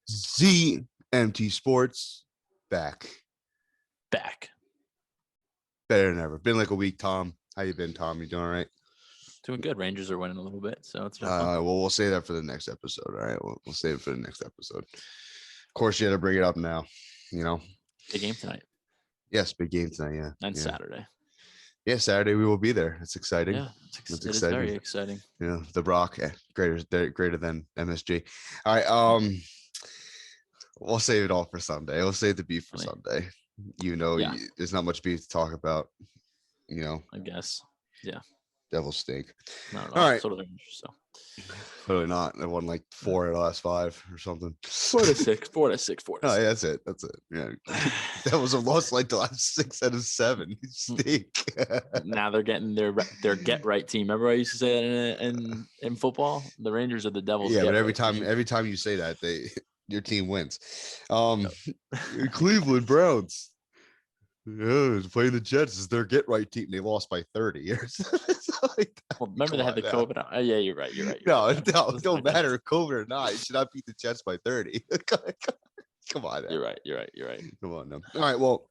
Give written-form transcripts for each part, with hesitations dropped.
ZMT Sports back better than ever. Been like a week, Tom. How you been, Tom? You doing all right? Doing good. Rangers are winning a little bit, so it's been fun. Well, we'll say that for the next episode. All right, we'll save it for the next episode. Of course, you had to bring it up now. You know, Big game tonight. Yes, big game tonight. Yeah, And Saturday. Yeah, Saturday we will be there. It's exciting. Yeah, it is very exciting. Yeah, the Brock greater than MSG. All right, we'll save it all for Sunday. We'll save the beef for Sunday. There's not much beef to talk about. I guess. Yeah. Devils stink. Not at all right. Sort of so. Clearly not. They won like 4 of the last 5 or something. 4 to 6. Oh, yeah, that's it. Yeah. Devils have lost like the last 6 out of 7. Stink. Now they're getting their get right team. Remember I used to say that in football? The Rangers are the Devils. Yeah, but every time you say that, your team wins. Cleveland Browns. Yeah, playing the Jets is their get right team. They lost by 30 or something. Well, remember they had the COVID. Yeah, you're right. No, it don't matter if COVID or not. You should not beat the Jets by 30. Come on. Man. You're right. Come on now. All right. Well,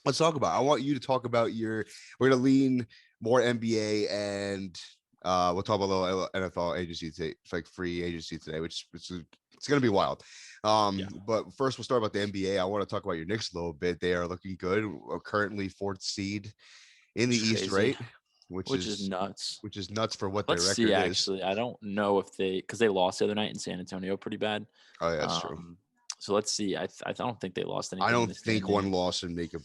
let's talk about. I want you to talk about we're gonna lean more NBA and we'll talk about a little NFL agency today, like free agency today, which it's gonna be wild. But first we'll start about the NBA. I want to talk about your Knicks a little bit. They are looking good. We're currently 4th seed in the East, right? Which is nuts. Which is nuts for what their record is. Actually, I don't know if because they lost the other night in San Antonio pretty bad. Oh, yeah, that's true. So let's see. I don't think they lost anything. I don't think one loss would make a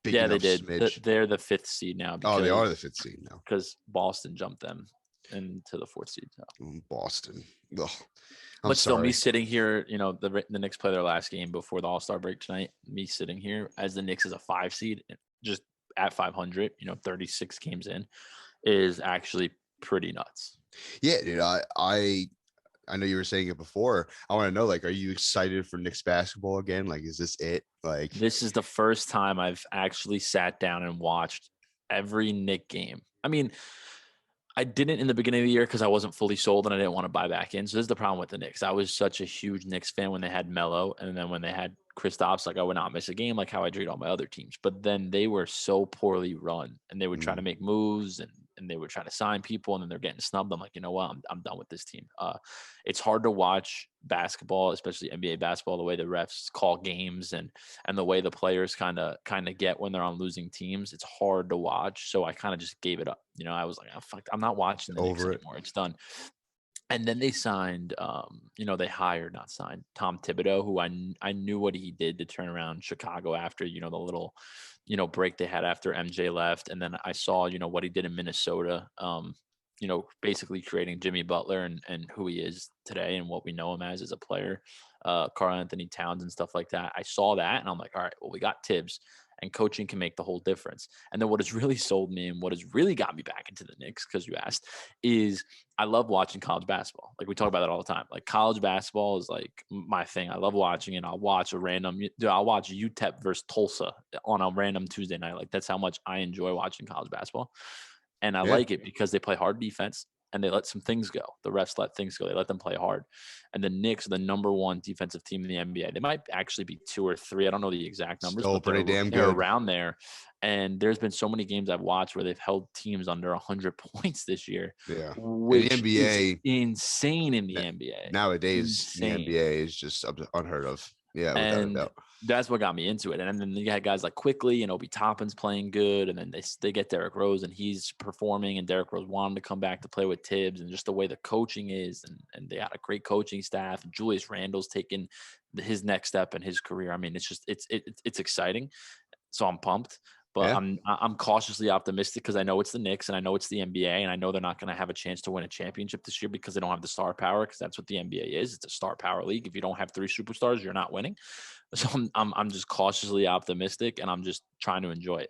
big they did. Smidge. They're the 5th seed now. They are the 5th seed now because Boston jumped them into the 4th seed. So. Boston. Ugh. But still, me sitting here, the Knicks play their last game before the All-Star break tonight. Me sitting here as the Knicks is a 5 seed, just at 500, 36 games in, is actually pretty nuts. Yeah, dude. I know you were saying it before. I want to know, are you excited for Knicks basketball again? Is this it? This is the first time I've actually sat down and watched every Knicks game. I mean, I didn't in the beginning of the year because I wasn't fully sold and I didn't want to buy back in. So this is the problem with the Knicks. I was such a huge Knicks fan when they had Melo, and then when they had Kristaps, I would not miss a game like how I treat all my other teams. But then they were so poorly run, and they would try to make moves and they would try to sign people, and then they're getting snubbed. I'm like, you know what? I'm done with this team. It's hard to watch basketball, especially NBA basketball, the way the refs call games and the way the players kind of get when they're on losing teams. It's hard to watch. So I kind of just gave it up. I was like, oh, fuck, I'm not watching the Knicks anymore. It's done. And then they signed, not signed Tom Thibodeau, who I knew what he did to turn around Chicago after, the little, break they had after MJ left. And then I saw, what he did in Minnesota, basically creating Jimmy Butler and who he is today and what we know him as a player, Karl Anthony Towns and stuff like that. I saw that and I'm like, all right, well, we got Tibbs. And coaching can make the whole difference. And then what has really sold me and what has really got me back into the Knicks, because you asked, is I love watching college basketball. We talk about that all the time. College basketball is my thing. I love watching it. I'll watch UTEP versus Tulsa on a random Tuesday night. That's how much I enjoy watching college basketball. And I like it because they play hard defense and they let some things go. The refs let things go. They let them play hard. And the Knicks are the number 1 defensive team in the NBA. They might actually be 2 or 3. I don't know the exact numbers. Still pretty damn good. They're around there. And there's been so many games I've watched where they've held teams under 100 points this year. Yeah. Which the NBA, is insane in the NBA. Nowadays, the NBA is just unheard of. Yeah, without a doubt. That's what got me into it. And then you had guys like Quickly and Obi Toppin's playing good. And then they get Derrick Rose and he's performing. And Derrick Rose wanted to come back to play with Tibbs, and just the way the coaching is. And they got a great coaching staff. And Julius Randle's taken his next step in his career. I mean, it's exciting. So I'm pumped. But I'm cautiously optimistic because I know it's the Knicks and I know it's the NBA, and I know they're not going to have a chance to win a championship this year because they don't have the star power, because that's what the NBA is. It's a star power league. If you don't have 3 superstars, you're not winning. So I'm just cautiously optimistic, and I'm just trying to enjoy it.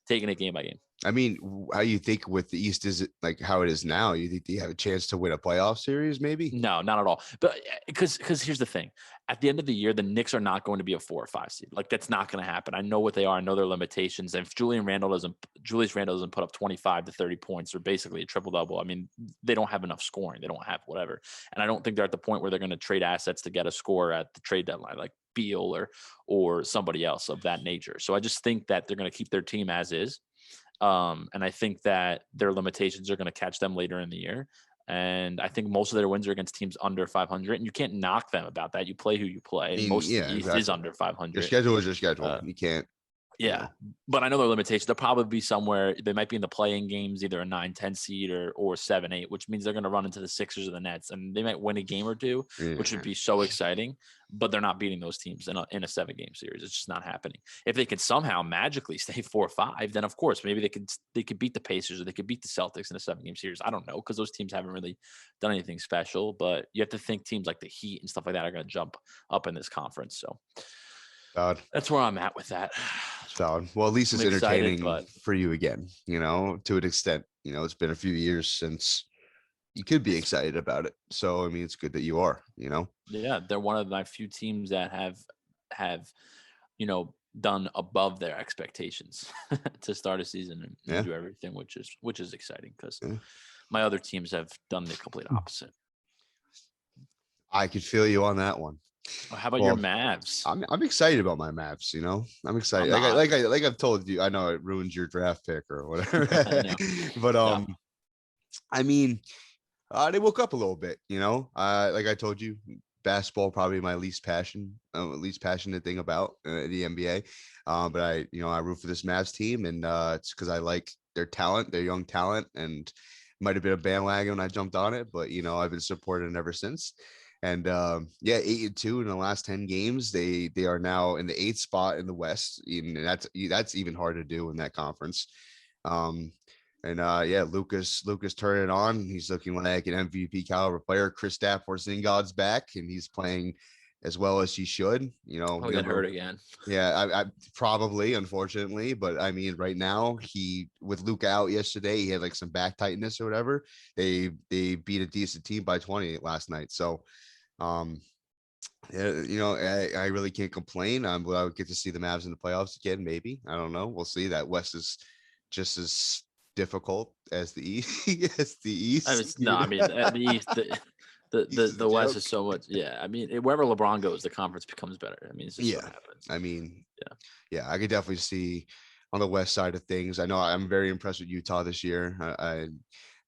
taking it game by game. I mean, how you think with the East is it like how it is now? You think they have a chance to win a playoff series? Maybe. No, not at all. But because here's the thing: at the end of the year, the Knicks are not going to be a 4 or 5 seed. Like that's not going to happen. I know what they are. I know their limitations. And if Julius Randle doesn't put up 25 to 30 points or basically a triple double, I mean, they don't have enough scoring. They don't have whatever. And I don't think they're at the point where they're going to trade assets to get a scorer at the trade deadline, like Beal or somebody else of that nature. So I just think that they're going to keep their team as is. And I think that their limitations are going to catch them later in the year. And I think most of their wins are against teams under 500, and you can't knock them about that. You play who you play. I mean, Most yeah, of the East exactly. is under 500. Your schedule is your schedule. You can't. Yeah, but I know their limitations. They'll probably be somewhere. They might be in the playing games, either a 9-10 seed or 7-8, which means they're going to run into the Sixers or the Nets, and they might win a game or two, which would be so exciting. But they're not beating those teams in a 7-game series. It's just not happening. If they could somehow magically stay 4 or 5, then of course maybe they could beat the Pacers or they could beat the Celtics in a 7-game series. I don't know, because those teams haven't really done anything special. But you have to think teams like the Heat and stuff like that are going to jump up in this conference. So. That's where I'm at with that. Solid. Well, at least it's entertaining for you again, to an extent. It's been a few years since you could be excited about it. So, I mean, it's good that you are, Yeah, they're one of my few teams that have done above their expectations to start a season and do everything, which is exciting because my other teams have done the complete opposite. I could feel you on that one. How about your Mavs? I'm excited about my Mavs. I'm excited. Like I've told you, I know it ruins your draft pick or whatever. But I mean, they woke up a little bit. Like I told you, basketball probably my least passionate thing about the NBA. But I root for this Mavs team, and it's because I like their talent, their young talent, and might have been a bandwagon when I jumped on it, but I've been supporting it ever since. And 8-2 in the last 10 games. They are now in the 8th spot in the West. And that's even hard to do in that conference. Lucas turned it on. He's looking like an MVP caliber player. Kristaps Porzingod's back, and he's playing as well as he should. He'll get hurt again. Yeah, I probably, unfortunately, but I mean, right now with Luka out yesterday, he had like some back tightness or whatever. They beat a decent team by 20 last night. So. I really can't complain. I would get to see the Mavs in the playoffs again. Maybe, I don't know. We'll see. That West is just as difficult as the East. The East. The East. The West is so much. Yeah, I mean, wherever LeBron goes, the conference becomes better. I mean, it's just what happens. I mean, yeah, I could definitely see on the West side of things. I know I'm very impressed with Utah this year.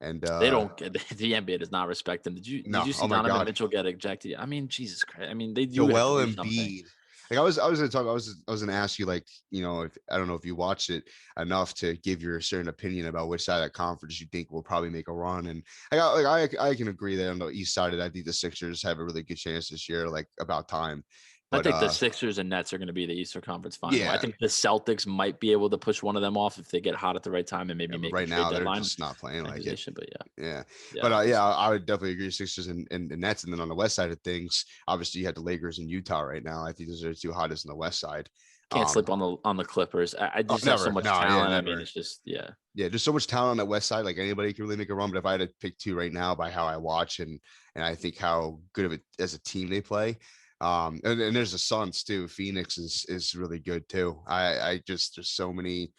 And they don't get the NBA does not respect them. Did you see Donovan Mitchell get ejected? I mean, Jesus Christ. I mean, they do. Joel Embiid. Like I was going to ask you, like, if I don't know if you watched it enough to give your certain opinion about which side of that conference you think will probably make a run. And I can agree that on the East side, I think the Sixers have a really good chance this year, like about time. But, I think the Sixers and Nets are going to be the Eastern Conference Final. Yeah. I think the Celtics might be able to push one of them off if they get hot at the right time and maybe make right a now deadline. They're just not playing like it. But But I would definitely agree Sixers and Nets. And then on the West side of things, obviously you have the Lakers and Utah right now. I think those are the two hottest on the West side. Can't sleep on the Clippers. I just have so much talent. I mean, it's just there's so much talent on the West side. Like anybody can really make a run. But if I had to pick two right now by how I watch and I think how good of it as a team they play. And there's the Suns too. Phoenix is really good too. There's so many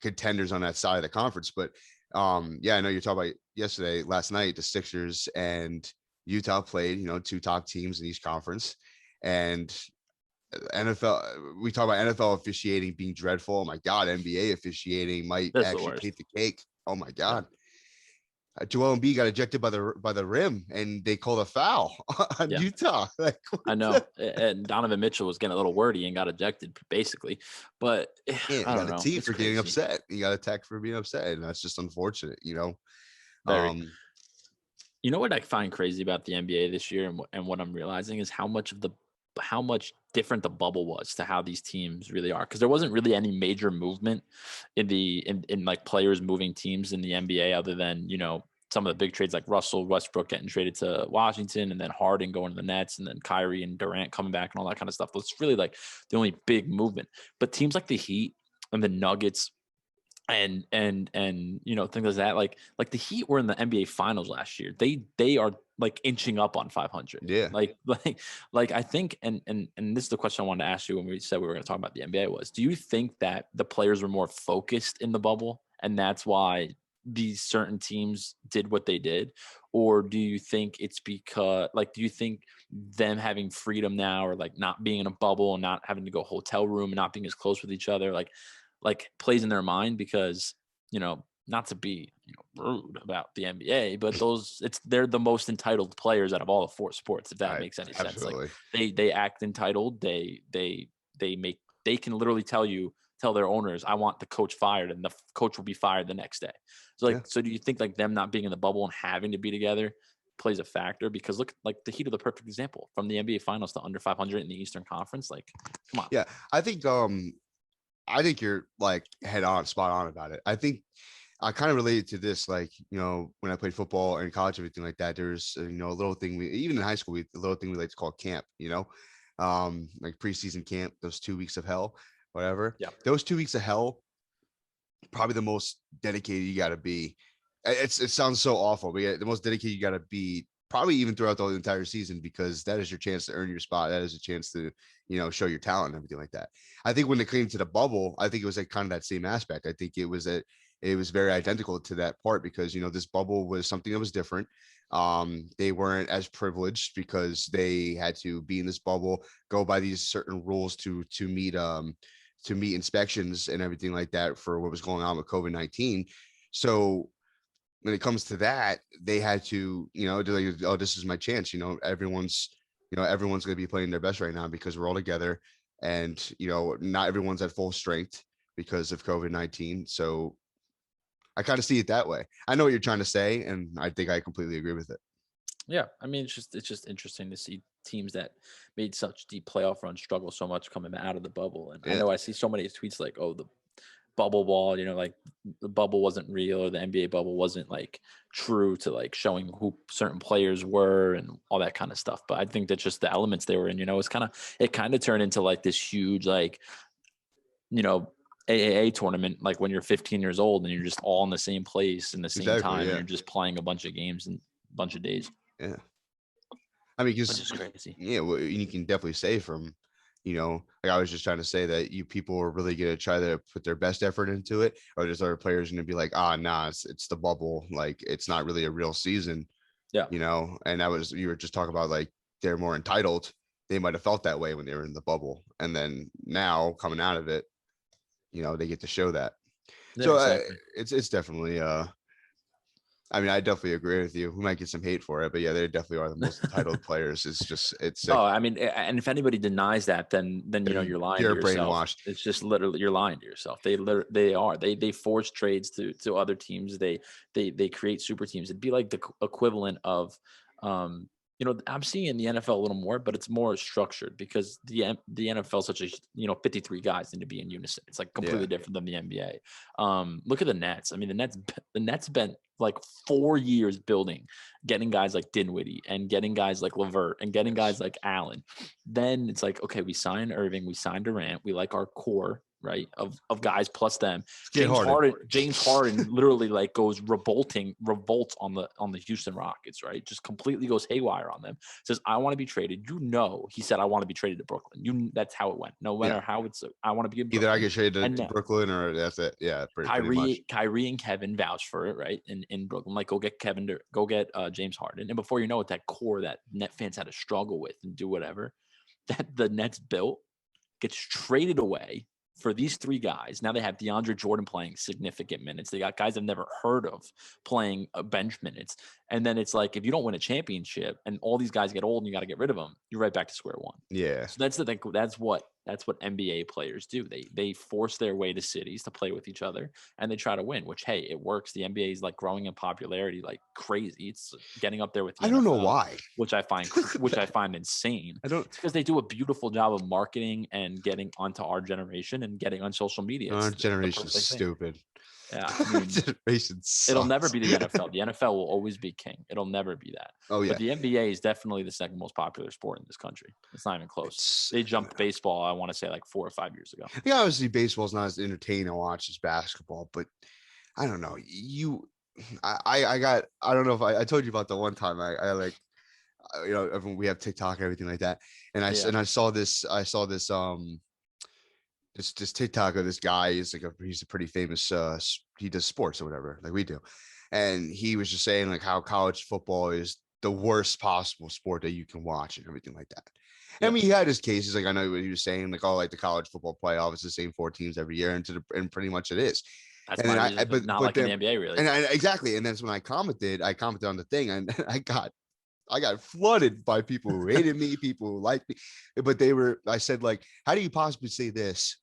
contenders on that side of the conference. But I know you're talking about last night, the Sixers and Utah played, two top teams in each conference. And NFL, we talk about NFL officiating being dreadful. Oh my God, NBA officiating might actually take the cake. Oh my God. Joel Embiid got ejected by the rim, and they called a foul on Utah. I know, and Donovan Mitchell was getting a little wordy and got ejected, basically. But he got a tee for getting upset. He got attacked for being upset, and that's just unfortunate, Very. You know what I find crazy about the NBA this year, and what I'm realizing is how much different the bubble was to how these teams really are, because there wasn't really any major movement in like players moving teams in the NBA other than some of the big trades like Russell Westbrook getting traded to Washington, and then Harden going to the Nets, and then Kyrie and Durant coming back and all that kind of stuff. That's really like the only big movement. But teams like the Heat and the Nuggets and things like that. Like the Heat were in the NBA Finals last year. They are like inching up on 500. Yeah. Like I think, and this is the question I wanted to ask you when we said we were going to talk about the NBA was, do you think that the players were more focused in the bubble and that's why these certain teams did what they did? Or do you think it's because, like, do you think them having freedom now, or like not being in a bubble and not having to go hotel room and not being as close with each other, like plays in their mind? Because, not to be rude about the NBA, but they're the most entitled players out of all the four sports, if that makes any sense. Like Absolutely. they act entitled. They can literally tell their owners, I want the coach fired, and the coach will be fired the next day. So Yeah. so do you think like them not being in the bubble and having to be together plays a factor? Because look, like the Heat are the perfect example, from the NBA Finals to under 500 in the Eastern Conference. Like, come on. Yeah. I think you're like head on, spot on about it. I think I kind of related to this, like, when I played football and college, everything like that. There's, a little thing even in high school, a little thing we like to call camp, like preseason camp, those 2 weeks of hell, whatever. Yeah. Those 2 weeks of hell, probably the most dedicated you got to be. It sounds so awful, but yeah, the most dedicated you got to be probably even throughout the entire season, because that is your chance to earn your spot. That is a chance to, show your talent and everything like that. I think when it came to the bubble, I think it was like kind of that same aspect. I think it was very identical to that part, because, this bubble was something that was different. They weren't as privileged because they had to be in this bubble, go by these certain rules to meet inspections and everything like that for what was going on with COVID-19. So when it comes to that, they had to, like, oh, this is my chance. Everyone's going to be playing their best right now because we're all together, and, not everyone's at full strength because of COVID-19. So I kind of see it that way. I know what you're trying to say, and I think I completely agree with it. Yeah, I mean, it's just interesting to see teams that made such deep playoff runs struggle so much coming out of the bubble. And I Yeah. know I see so many tweets like, "Oh, the bubble ball," like the bubble wasn't real, or the NBA bubble wasn't like true to like showing who certain players were and all that kind of stuff. But I think that just the elements they were in, it kind of turned into like this huge like, you know, AAA tournament, like when you're 15 years old and you're just all in the same place in the same Exactly. time, and Yeah. you're just playing a bunch of games in a bunch of days. Yeah. I mean, Which because is crazy. yeah, well, you can definitely say from, like I was just trying to say that you people are really going to try to put their best effort into it, or there's other players going to be like, nah, it's the bubble, like it's not really a real season, Yeah. And you were just talking about like they're more entitled. They might have felt that way when they were in the bubble, and then now coming out of it, they get to show that. Yeah, So exactly. it's definitely I mean, I definitely agree with you. We might get some hate for it, but yeah, they definitely are the most entitled players. It's sick. No, I mean, and if anybody denies that, then Then you're lying to you're yourself. brainwashed. It's just literally you're lying to yourself. They force trades to other teams. They create super teams. It'd be like the equivalent of, I'm seeing in the NFL a little more, but it's more structured because the NFL is such a 53 guys need to be in unison. It's like completely Yeah. different than the NBA. Look at the Nets. I mean, the Nets been like 4 years building, getting guys like Dinwiddie and getting guys like LeVert and getting guys like Allen. Then it's like, okay, we signed Irving, we signed Durant, we like our core, right, of guys plus them. James Harden literally like goes revolts on the Houston Rockets, right? Just completely goes haywire on them. Says, I want to be traded. He said, I want to be traded to Brooklyn. That's how it went. No matter how it's, I want to be in Brooklyn. Either I get traded to Brooklyn or that's it. Yeah, pretty much. Kyrie and Kevin vouched for it, right? In Brooklyn, like go get James Harden, and before you know it, that core that Net fans had to struggle with and do whatever that the Nets built gets traded away for these three guys. Now they have DeAndre Jordan playing significant minutes. They got guys I've never heard of playing bench minutes. And then it's like, if you don't win a championship and all these guys get old and you got to get rid of them, you're right back to square one. Yeah. So that's the thing. That's what NBA players do. They force their way to cities to play with each other and they try to win, which, hey, it works. The NBA is like growing in popularity like crazy. It's getting up there with the I don't NFL, know why. which I find insane. It's because they do a beautiful job of marketing and getting onto our generation and getting on social media. Our generation's stupid. Yeah, I mean, generation it'll never sucks. be the NFL. The NFL will always be king. It'll never be that. Oh yeah, But the NBA is definitely the second most popular sport in this country. It's not even close. it's They jumped baseball, I want to say, like 4 or 5 years ago. yeah. Obviously, baseball's not as entertaining to watch as basketball, but I don't know. I don't know if I told you about the one time I like everyone, we have TikTok and everything like that, and Yeah. I saw this this TikTok of this guy. He's a pretty famous he does sports or whatever like we do, and he was just saying like how college football is the worst possible sport that you can watch and everything like that. I Yeah. mean, he had his cases. Like I know what he was saying, like, oh, like the college football playoff is the same 4 teams every year, and pretty much it is. That's And my then reason. Not like in the NBA, really. and exactly. And then when I commented on the thing, and I got flooded by people who hated me, people who liked me, but I said like, how do you possibly say this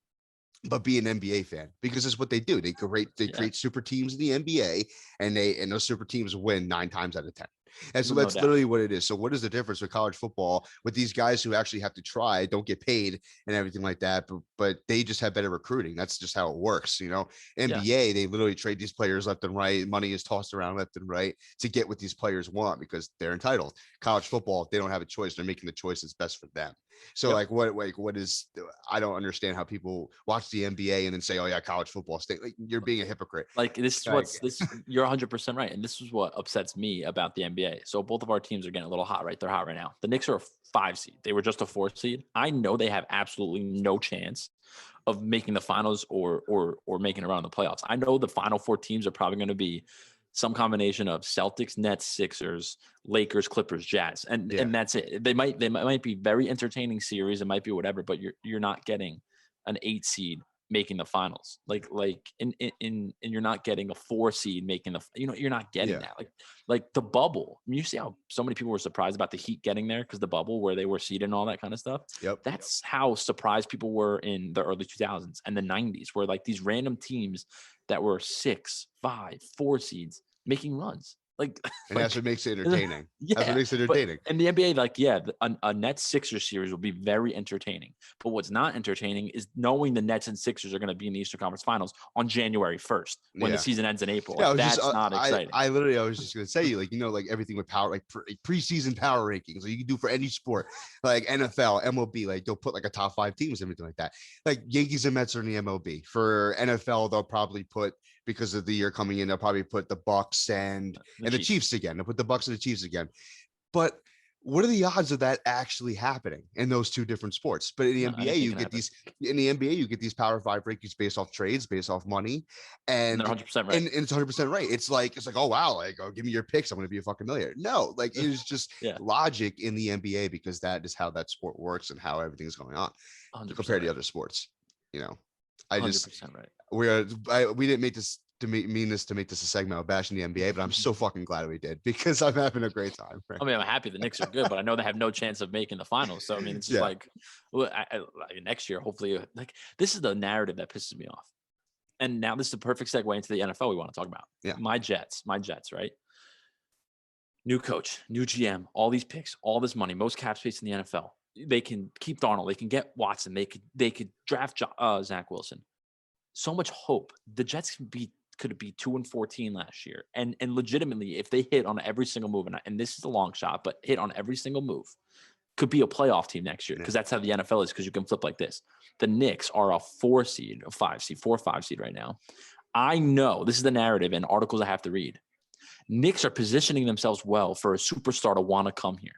but be an NBA fan? Because it's what they do. They create super teams in the NBA, and those super teams win 9 times out of 10. And so that's literally what it is. So what is the difference with college football with these guys who actually have to try, don't get paid and everything like that, but they just have better recruiting? That's just how it works. NBA, they literally trade these players left and right. Money is tossed around left and right to get what these players want because they're entitled. College football, they don't have a choice. They're making the choice that's best for them. So what is, I don't understand how people watch the NBA and then say, oh yeah, college football state. Like, you're being a hypocrite. Like this is you're 100% right. And this is what upsets me about the NBA. So both of our teams are getting a little hot, right? They're hot right now. The Knicks are a 5 seed. They were just a 4 seed. I know they have absolutely no chance of making the finals or making it around the playoffs. I know the final 4 teams are probably going to be some combination of Celtics, Nets, Sixers, Lakers, Clippers, Jazz, and that's it. They might be very entertaining series. It might be whatever, but you're not getting an 8 seed making the finals, and you're not getting a 4 seed making you're not getting that. Like the bubble. I mean, you see how so many people were surprised about the Heat getting there because the bubble where they were seeded and all that kind of stuff. That's how surprised people were in the early 2000s and the 90s, where like these random teams that were 6, 5, 4 seeds making runs. And that's what makes it entertaining. That's what makes it entertaining. And the NBA, a Nets Sixers series will be very entertaining. But what's not entertaining is knowing the Nets and Sixers are going to be in the Eastern Conference Finals on January 1st when the season ends in April. That's not exciting. I was just going to say, like everything with power, like preseason power rankings, like you can do for any sport, like NFL, MLB, like they'll put like a top 5 teams, everything like that. Like Yankees and Mets are in the MLB. For NFL, they'll probably put, because of the year coming in, they'll probably put the Bucks and the Chiefs again. They'll put the Bucks and the Chiefs again. But what are the odds of that actually happening in those 2 different sports? But in the NBA, you get these Power 5 rankings based off trades, based off money, and they're 100% right. And it's 100% right. It's like, oh wow, like, oh, give me your picks, I'm going to be a fucking millionaire. No, like it is just logic in the NBA because that is how that sport works and how everything's going on compared to other sports. I just 100% right. We didn't make this to mean this to make this a segment of bashing the NBA, but I'm so fucking glad we did because I'm having a great time. Right? I mean, I'm happy the Knicks are good, but I know they have no chance of making the finals. So I mean, it's just next year, hopefully, this is the narrative that pisses me off. And now this is the perfect segue into the NFL we want to talk about. Yeah, my Jets, right? New coach, new GM, all these picks, all this money, most cap space in the NFL. They can keep Darnold, they can get Watson, they could draft Zach Wilson. So much hope. The Jets could be 2-14 last year, and legitimately, if they hit on every single move, and this is a long shot, but hit on every single move, could be a playoff team next year because that's how the NFL is. Because you can flip like this: the Knicks are a 4 seed, a 5 seed, 4 or 5 seed right now. I know this is the narrative and articles I have to read. Knicks are positioning themselves well for a superstar to want to come here.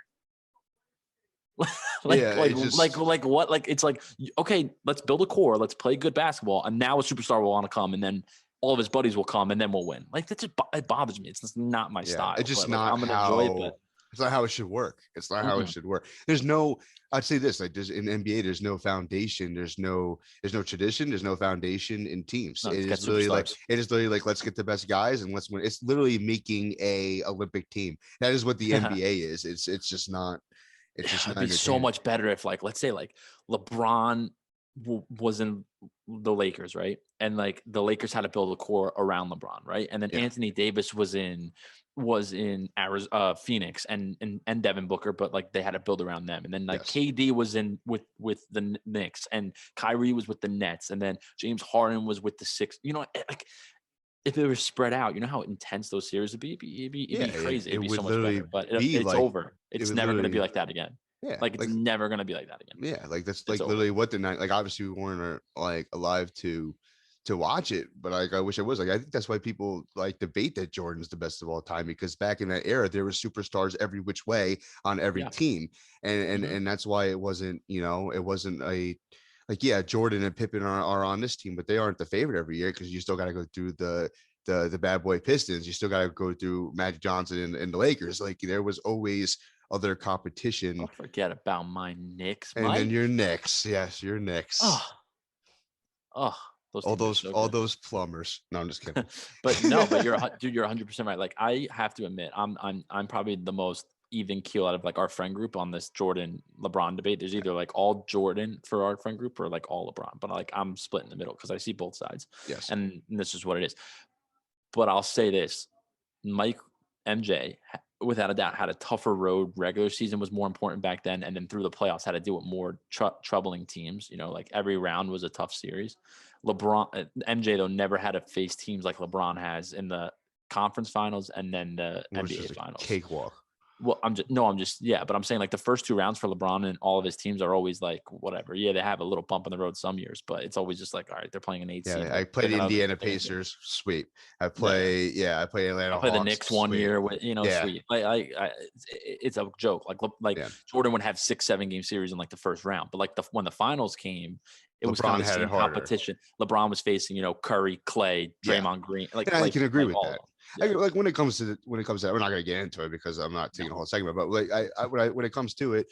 What? Like it's like, okay, let's build a core, let's play good basketball, and now a superstar will want to come, and then all of his buddies will come, and then we'll win. Like that just it bothers me. It's just not my style. It's just not how. It's not how it should work. It's not how it should work. I'd say this, like in NBA, there's no foundation. There's no tradition. There's no foundation in teams. No, it is literally like, let's get the best guys and let's win. It's literally making a Olympic team. That is what the NBA is. It's just not. It's just it'd be so much better if, like, let's say like LeBron was in the Lakers, right? And like the Lakers had to build a core around LeBron, right? And then Anthony Davis was in Arizona, Phoenix, and Devin Booker, but like they had to build around them. And then like KD was in with the Knicks, and Kyrie was with the Nets, and then James Harden was with the Sixers. Like if it was spread out, you know how intense those series would be? It'd be crazy. It'd be would so much literally better. But be it's like over. it It's would never going to be literally like that again. yeah, Like, it's like never going to be like that again. yeah, like that's It's like over. literally what the night like obviously we weren't like alive to watch it, but like I wish I was. Like I think that's why people like debate that Jordan's the best of all time, because back in that era there were superstars every which way on every Yeah. team. And Mhm. and that's why it wasn't, it wasn't a like yeah, Jordan and Pippen are on this team, but they aren't the favorite every year because you still got to go through the bad boy Pistons. You still got to go through Magic Johnson and the Lakers. Like there was always other competition. Don't forget about my Knicks, And then Mike. your Knicks. Yes, your Oh, Knicks. oh, those All teams are those so all good. those plumbers. No, I'm just kidding. But no, but dude, you're 100% right. Like, I have to admit, I'm probably the most even keel out of like our friend group on this Jordan LeBron debate. There's either like all Jordan for our friend group or like all LeBron. But like, I'm split in the middle because I see both sides, Yes. and this is what it is. But I'll say this: Mike MJ, without a doubt, had a tougher road. Regular season was more important back then, and then through the playoffs had to deal with more troubling teams. You know, like every round was a tough series. MJ though never had to face teams like LeBron has in the conference finals and then the It was NBA just a finals. cakewalk. Well, yeah, but I'm saying like the first two rounds for LeBron and all of his teams are always like whatever. Yeah, they have a little bump in the road some years, but it's always just like, all right, they're playing an 8 seed. Yeah, I Like, played they're gonna Indiana win a game. Pacers, sweet. I Yeah, play I Atlanta play the Hawks, Knicks one sweet. year with, Yeah, sweet. It's a joke. Like yeah. Jordan would have 6, 7 game series in like the first round, but like when the finals came, it was kind LeBron of the had it same harder. competition. LeBron was facing, Curry, Clay, Yeah, Draymond Green, and I can agree with all of that. them. Yeah, Like when it comes to that, we're not going to get into it because I'm not taking a no, whole segment. But like when it comes to it,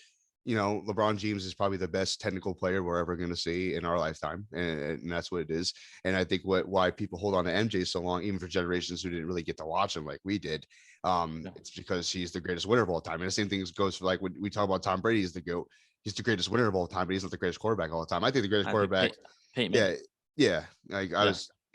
LeBron James is probably the best technical player we're ever going to see in our lifetime, and that's what it is. And I think why people hold on to MJ so long, even for generations who didn't really get to watch him like we did, no. it's because he's the greatest winner of all time. And the same thing goes for like when we talk about Tom Brady as the GOAT. He's the greatest winner of all time, but he's not the greatest quarterback of all time. I think the greatest I think quarterback, Peyton yeah, Manning. yeah. Like Yeah,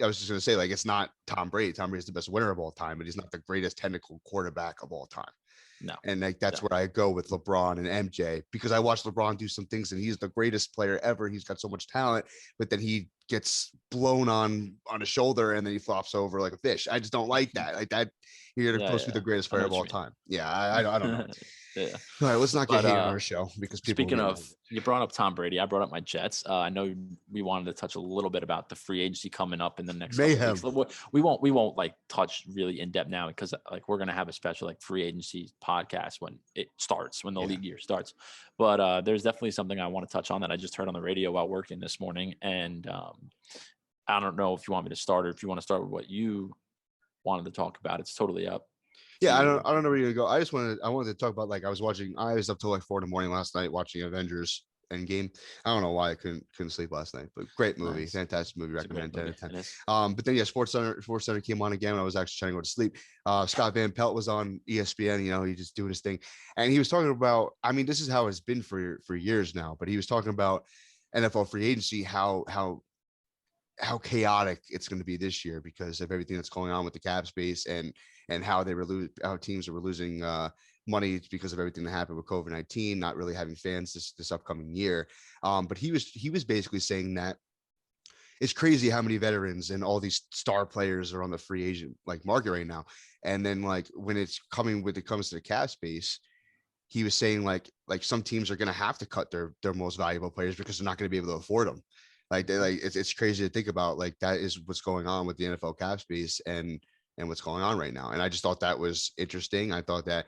I was just gonna say, like, it's not Tom Brady. Tom Brady's the best winner of all time, but he's not the greatest technical quarterback of all time. no, And like that's no. where I go with LeBron and MJ because I watched LeBron do some things and he's the greatest player ever. He's got so much talent, but then he gets blown on his shoulder and then he flops over like a fish. I just don't like that. Like that, you're Yeah, supposed to be the yeah. greatest I know player of what all you time. Yeah, I don't know. mean. Yeah. All right, let's not get But hate on our show because people will speaking get of, mad. you brought up Tom Brady. I brought up my Jets. I know we wanted to touch a little bit about the free agency coming up in the next couple of weeks. Mayhem. We won't like touch really in depth now because like we're gonna have a special like free agency podcast when it starts, when the Yeah. league year starts. But there's definitely something I want to touch on that I just heard on the radio while working this morning, and I don't know if you want me to start or if you want to start with what you wanted to talk about. It's totally up to Yeah, you. I don't know where you're gonna go. I wanted to talk about like I was up till like 4 in the morning last night watching Avengers Endgame. I don't know why I couldn't sleep last night, but great movie, Nice. fantastic movie, It's a great recommend 10 out movie. of 10. It is. But then yeah, Sports Center came on again when I was actually trying to go to sleep. Scott Van Pelt was on ESPN, he just doing his thing. And he was talking about, I mean, this is how it's been for years now, but he was talking about NFL free agency, how chaotic it's going to be this year because of everything that's going on with the cap space and how how teams were losing money because of everything that happened with COVID-19, not really having fans this upcoming year. But he was basically saying that it's crazy how many veterans and all these star players are on the free agent like market right now. And then like when it comes to the cap space, he was saying like some teams are going to have to cut their most valuable players because they're not going to be able to afford them. It's crazy to think about. Like that is what's going on with the NFL cap space and what's going on right now. And I just thought that was interesting. I thought that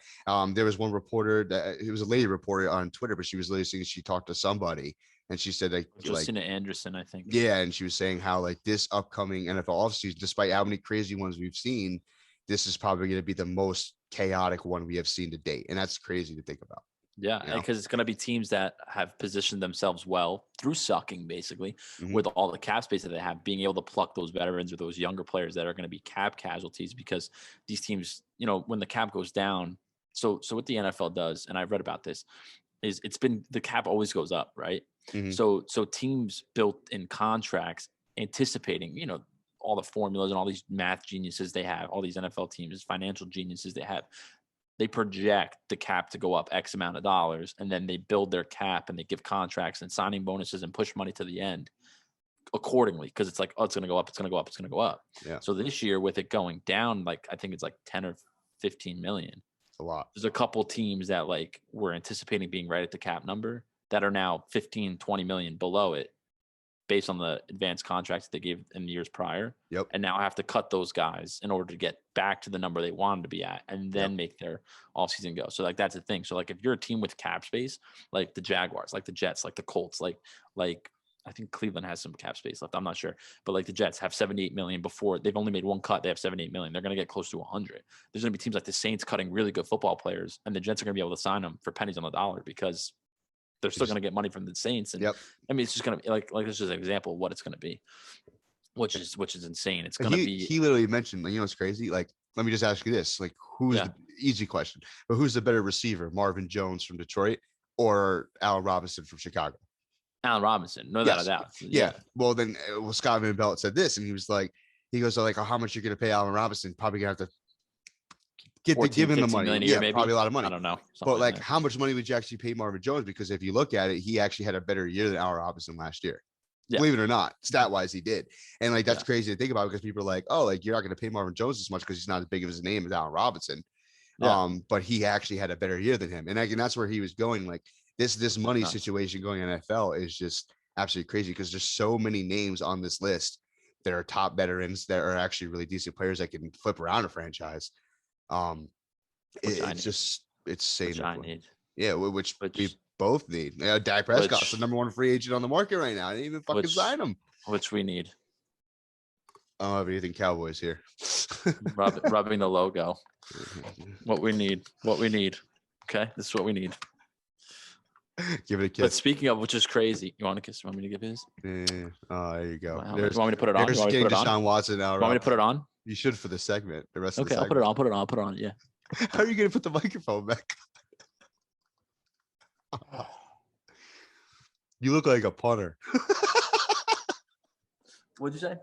there was one reporter that it was a lady reporter on Twitter, but she was literally saying she talked to somebody and she said Justina Anderson, I think. yeah, and she was saying how like this upcoming NFL offseason, despite how many crazy ones we've seen, this is probably going to be the most chaotic one we have seen to date, and that's crazy to think about. Yeah, You know? because it's going to be teams that have positioned themselves well through sucking, basically, Mhm. with all the cap space that they have, being able to pluck those veterans or those younger players that are going to be cap casualties. Because these teams, when the cap goes down, so what the NFL does, and I've read about this, is it's been the cap always goes up, right? Mhm. So teams built in contracts anticipating, all the formulas and all these math geniuses they have, all these NFL teams, financial geniuses they project the cap to go up X amount of dollars, and then they build their cap and they give contracts and signing bonuses and push money to the end accordingly because it's like, oh, it's going to go up, it's going to go up, it's going to go up. Yeah. So this year with it going down, like I think it's like 10 or 15 million. It's a lot. There's a couple teams that like were anticipating being right at the cap number that are now 15, 20 million below it based on the advanced contracts they gave in the years prior. Yep. And now have to cut those guys in order to get back to the number they wanted to be at and then make their offseason go. So like that's the thing. So like if you're a team with cap space, like the Jaguars, like the Jets, like the Colts, like I think Cleveland has some cap space left. I'm not sure. But like the Jets have 78 million before. They've only made one cut. They have 78 million. They're going to get close to 100. There's going to be teams like the Saints cutting really good football players, and the Jets are going to be able to sign them for pennies on the dollar because they're still going to get money from the Saints. And I mean, it's just going to be like this is an example of what it's going to be, which is insane. It's going to be. He literally mentioned, like, you know, it's crazy. Like, let me just ask you this: like, who's the easy question? But who's the better receiver, Marvin Jones from Detroit or Allen Robinson from Chicago? Allen Robinson, no doubt of doubt. Yeah. Well, then Scott Van Pelt said this, and he was like, oh, how much you're going to pay Allen Robinson? Probably going to have to give him the money. Yeah, maybe. Probably a lot of money. I don't know. But like, how much money would you actually pay Marvin Jones? Because if you look at it, he actually had a better year than Allen Robinson last year. Yeah. Believe it or not, stat wise, he did. And like, that's crazy to think about because people are like, oh, like you're not going to pay Marvin Jones as much because he's not as big of his name as Allen Robinson. Yeah. But he actually had a better year than him. And that's where he was going. Like this money situation going in NFL is just absolutely crazy because there's so many names on this list that are top veterans that are actually really decent players that can flip around a franchise. It's insane. I need. Yeah, which we both need. Dak Prescott's the number one free agent on the market right now. I didn't even fucking sign him. Which we need. I don't have anything Cowboys here. rubbing the logo. What we need. Okay, this is what we need. Give it a kiss. But speaking of, which is crazy, you want to kiss? You want me to give his? Yeah. Oh, there you go. You want me to put it on? You want me to put it on? Deshaun Watson out. You want me to put it on? You should for the segment. The rest of the segment. Okay, I'll put it on. Put it on. Yeah. How are you gonna put the microphone back? You look like a punter. What'd you say?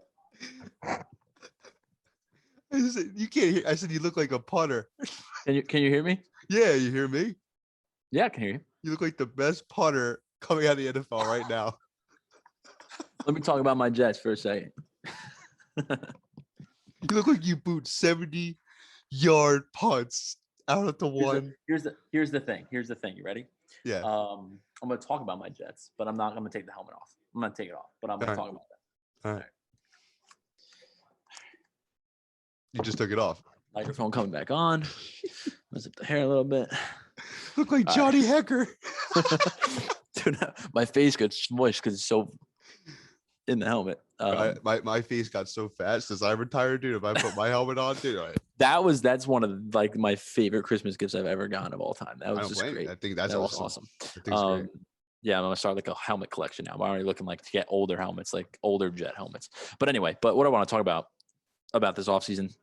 I said, you can't hear. I said you look like a punter. Can you hear me? Yeah, you hear me? Yeah, I can hear you. You look like the best punter coming out of the NFL right now. Let me talk about my Jets for a second. You look like you boot 70-yard punts out at the one. Here's the thing. You ready? Yeah. I'm going to talk about my Jets, but I'm not going to take the helmet off. I'm going to take it off, but I'm going to talk about that. All right. You just took it off. Microphone coming back on. Zip the hair a little bit. Look like Johnny Hecker. Dude, my face gets smushed because it's so in the helmet. My face got so fat since I retired, dude. If I put my helmet on, dude. That's one of like my favorite Christmas gifts I've ever gotten of all time. That was just great. I think that's awesome. Great. Yeah, I'm gonna start like a helmet collection now. I'm already looking like to get older helmets, like older Jet helmets. But anyway, what I want to talk about this offseason,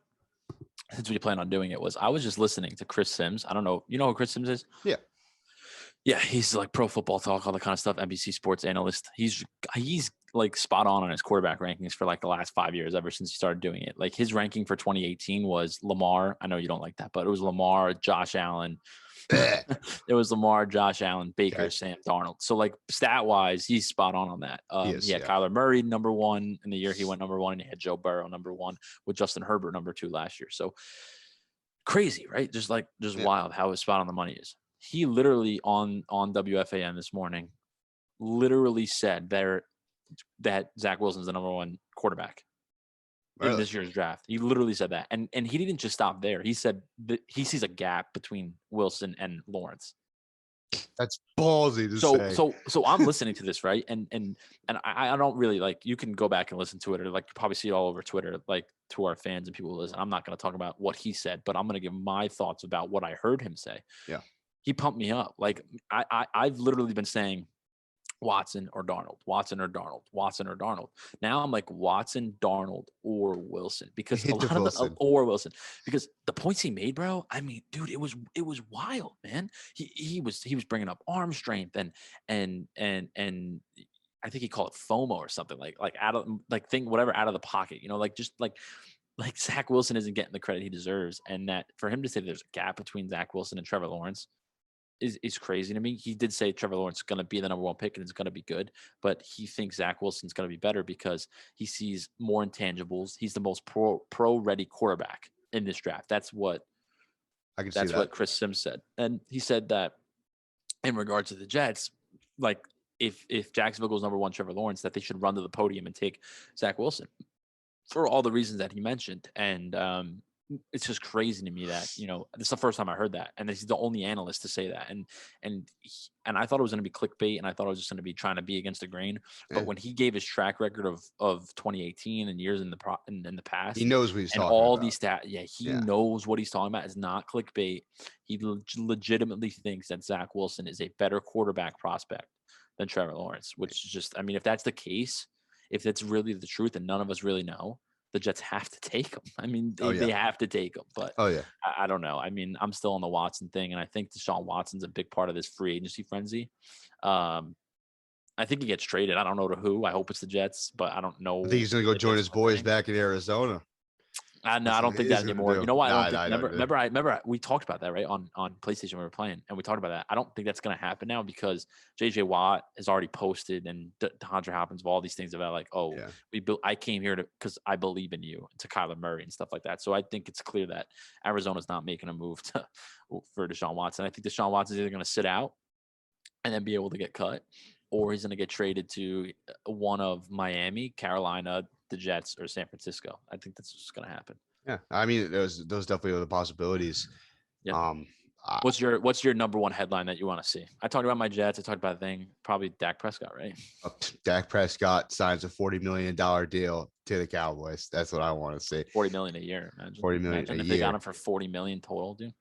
since we plan on doing it, was I was just listening to Chris Sims. I don't know, you know who Chris Sims is? Yeah. Yeah, he's like Pro Football Talk, all that kind of stuff. NBC Sports analyst. He's like spot on his quarterback rankings for like the last 5 years, ever since he started doing it. Like his ranking for 2018 was Lamar. I know you don't like that, but it was Lamar, Josh Allen. It was Lamar, Josh Allen, Baker, Sam Darnold. So like stat wise, he's spot on that. He had Kyler Murray number one in the year he went number one, and he had Joe Burrow number one with Justin Herbert number two last year. So crazy, right? Just wild how his spot on the money is. He literally on WFAN this morning literally said that Zach Wilson's the number one quarterback in this year's draft. He literally said that. And he didn't just stop there. He said that he sees a gap between Wilson and Lawrence. That's ballsy to say. So I'm listening to this, right? And I don't really like, you can go back and listen to it, or like you probably see it all over Twitter, like to our fans and people who listen. I'm not going to talk about what he said, but I'm going to give my thoughts about what I heard him say. Yeah. He pumped me up. Like I've literally been saying Watson or Darnold, Watson or Darnold, Watson or Darnold. Now I'm like Watson, Darnold, or Wilson, because Wilson, because the points he made, bro. I mean, dude, it was wild, man. He was bringing up arm strength and I think he called it FOMO or something like out of like thing whatever out of the pocket, you know, like just like Zach Wilson isn't getting the credit he deserves, and that for him to say there's a gap between Zach Wilson and Trevor Lawrence. is crazy to me. He did say Trevor Lawrence is going to be the number 1 pick and it's going to be good, but he thinks Zach Wilson's going to be better because he sees more intangibles. He's the most pro ready quarterback in this draft. That's what Chris Sims said. And he said that in regards to the Jets, like if Jacksonville goes number 1 Trevor Lawrence, that they should run to the podium and take Zach Wilson for all the reasons that he mentioned. And it's just crazy to me that, this is the first time I heard that. And he's the only analyst to say that. And I thought it was going to be clickbait, and I thought it was just going to be trying to be against the grain. But when he gave his track record of 2018 and years in the past, he knows what he's talking about. And all about. these stats, he knows what he's talking about. It's not clickbait. He legitimately thinks that Zach Wilson is a better quarterback prospect than Trevor Lawrence, which is just, I mean, if that's the case, if that's really the truth and none of us really know, the Jets have to take him. I mean, they have to take him, but I don't know. I mean, I'm still on the Watson thing, and I think Deshaun Watson's a big part of this free agency frenzy. I think he gets traded. I don't know to who. I hope it's the Jets, but I don't know. I think he's going to go join his boys back in Arizona. No, I don't think that anymore. You know why? Remember, we talked about that, right? On PlayStation when we were playing, and we talked about that. I don't think that's going to happen now because JJ Watt has already posted, and DeAndre Hopkins of all these things about like, I came here because I believe in you, to Kyler Murray and stuff like that. So I think it's clear that Arizona's not making a move for Deshaun Watson. I think Deshaun Watson is either going to sit out and then be able to get cut, or he's going to get traded to one of Miami, Carolina, the Jets, or San Francisco. I think that's what's going to happen. Yeah, I mean, those definitely are the possibilities. Yeah. What's your number 1 headline that you want to see? I talked about my Jets. I talked about a thing. Probably Dak Prescott, right? Dak Prescott signs a $40 million deal to the Cowboys. That's what I want to see. $40 million a year. Imagine. $40 million imagine a if year. They got him for $40 million total, dude.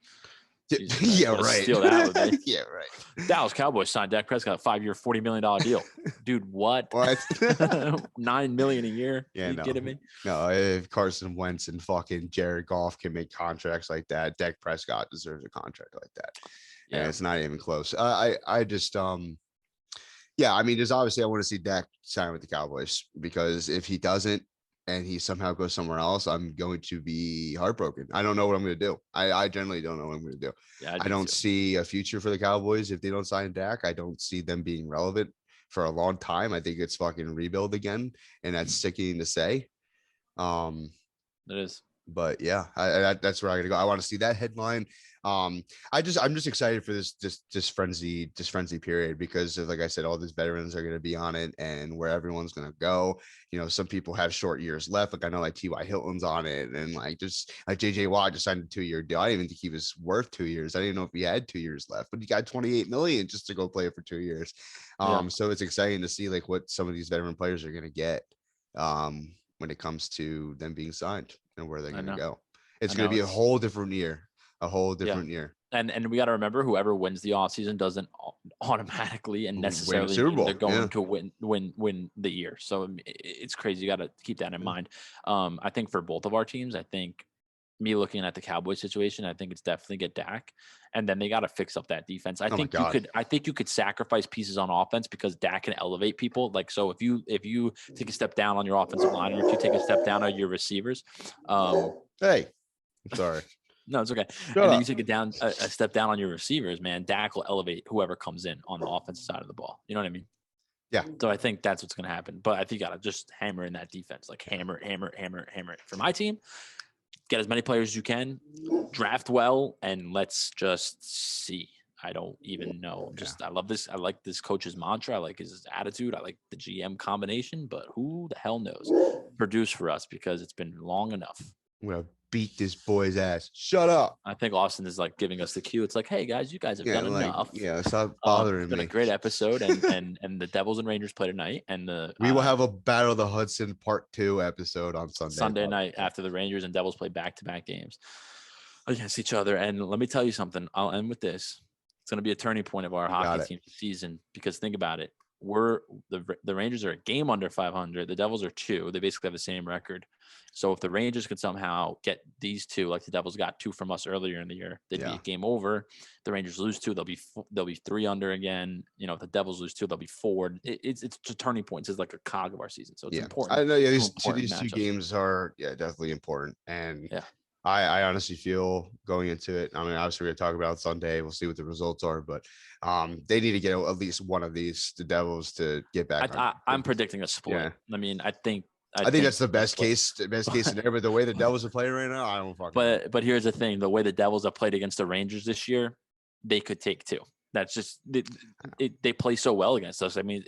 Yeah, right. Steal that with me. Yeah, right. Dallas Cowboys signed Dak Prescott a 5-year, $40 million deal. Dude, what? What? $9 million a year? Yeah, you kidding me? No, if Carson Wentz and fucking Jared Goff can make contracts like that, Dak Prescott deserves a contract like that. Yeah, and it's not even close. I just I mean, just obviously I want to see Dak sign with the Cowboys, because if he doesn't and he somehow goes somewhere else, I'm going to be heartbroken. I don't know what I'm going to do. I generally don't know what I'm going to do. Yeah, I don't see a future for the Cowboys if they don't sign Dak. I don't see them being relevant for a long time. I think it's fucking rebuild again, and that's sickening to say. It is. But yeah, that's where I gotta go. I want to see that headline. I'm just excited for this frenzy period, because like I said, all these veterans are going to be on it, and where everyone's going to go. Some people have short years left. Like I know like T.Y. Hilton's on it, and like J.J. Watt just signed a 2-year deal. I didn't even think he was worth 2 years. I didn't know if he had 2 years left, but he got $28 million just to go play for 2 years. So it's exciting to see like what some of these veteran players are going to get when it comes to them being signed and where they're going to go. It's going to be a whole different year. A whole different year. And we got to remember, whoever wins the offseason doesn't automatically and necessarily mean they're going to win the year. So it's crazy. You got to keep that in mind. I think for both of our teams, I think me looking at the Cowboys situation, I think it's definitely get Dak, and then they got to fix up that defense. I think you could sacrifice pieces on offense because Dak can elevate people. Like, so if you take a step down on your offensive line, or if you take a step down on your receivers, hey, I'm sorry. No, it's okay. Then you take a step down on your receivers, man. Dak will elevate whoever comes in on the offensive side of the ball. You know what I mean? Yeah. So I think that's what's going to happen. But I think you got to just hammer in that defense, like hammer it. For my team, get as many players as you can, draft well, and let's just see. I don't even know. I love this. I like this coach's mantra. I like his attitude. I like the GM combination. But who the hell knows? Produce for us, because it's been long enough. I'm gonna beat this boy's ass. Shut up. I think Austin is like giving us the cue. It's like, hey guys, you guys have done enough. Yeah, stop bothering me. It's been a great episode, and the Devils and Rangers play tonight, and we will have a Battle of the Hudson Part II episode on Sunday night after the Rangers and Devils play back-to-back games against each other. And let me tell you something. I'll end with this. It's going to be a turning point of our hockey team season, because think about it. The Rangers are a game under 500. The Devils are 2. They basically have the same record. So if the Rangers could somehow get these 2, like the Devils got 2 from us earlier in the year, they'd be a game over. The Rangers lose 2, they'll be 3 under again. If the Devils lose 2, they'll be 4. It's a turning point. It's like a cog of our season. So it's important. I know. Yeah, these 2 games are definitely important. And I honestly feel going into it. I mean, obviously we're gonna talk about it Sunday. We'll see what the results are, but they need to get at least one of these, the Devils, to get back on. I'm predicting a split. Yeah. I mean, I think that's the best split. case scenario. But the way the Devils are playing right now, I don't fucking know. But here's the thing: the way the Devils have played against the Rangers this year, they could take two. That's just they play so well against us. I mean,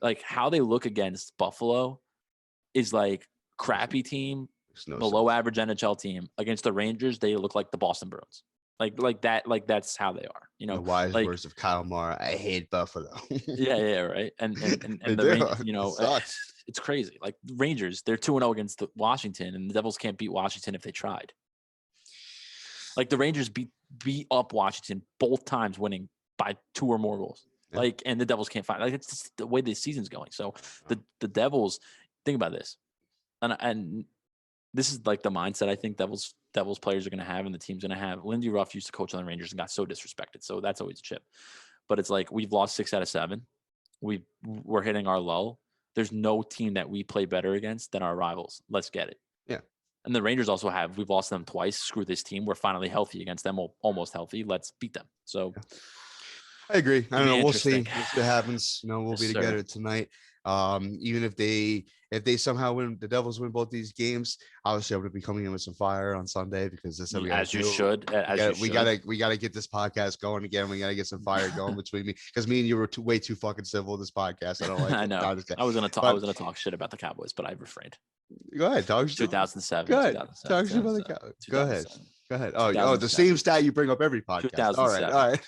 like how they look against Buffalo is like crappy team, below average NHL team. Against the Rangers, they look like the Boston Bruins. Like that. Like that's how they are. You know, the wise like, words of Kyle Mara. I hate Buffalo. yeah, right. And the Rangers, you know, it's crazy. Like the Rangers, they're 2-0 against Washington, and the Devils can't beat Washington if they tried. Like the Rangers beat up Washington both times, winning by 2 or more goals. Yeah. Like, and the Devils can't find. Like it's just the way the season's going. So the Devils, think about this, and this is like the mindset I think Devils players are going to have, and the team's going to have. Lindy Ruff used to coach on the Rangers and got so disrespected. So that's always a chip. But it's like we've lost 6 out of 7. We're hitting our lull. There's no team that we play better against than our rivals. Let's get it. Yeah. And the Rangers also we've lost them twice. Screw this team. We're finally healthy against them, almost healthy. Let's beat them. So I agree. I don't know. We'll see what happens. You know, we'll be together tonight. Even if they somehow win, the Devils win both these games, obviously I'm going to be coming in with some fire on Sunday, because that's what we as you should. We gotta get this podcast going again. We gotta get some fire going between me, because me and you were way too fucking civil this podcast. I don't like. I know. I was gonna talk shit about the Cowboys, but I refrained. Go ahead, talk. 2007. Go ahead, talk shit about the Cowboys. Go ahead. Oh, the same stat you bring up every podcast. All right.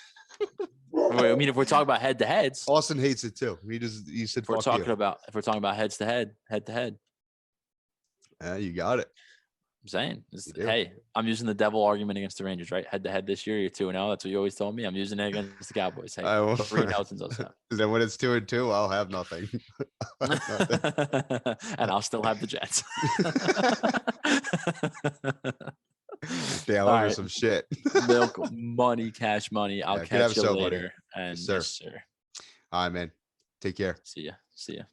I mean, if we're talking about head to heads, Austin hates it too. You said if we're talking about head to head. Yeah, you got it. I'm saying, hey, I'm using the devil argument against the Rangers, right? Head to head this year, you're 2-0. That's what you always told me. I'm using it against the Cowboys. Hey, 3 Nelsons also. Then when it's 2-2, I'll have nothing. And I'll still have the Jets. Yeah, I'll order some shit. Milk money, cash money. I'll catch you later. And yes, sir. All right, man. Take care. See ya.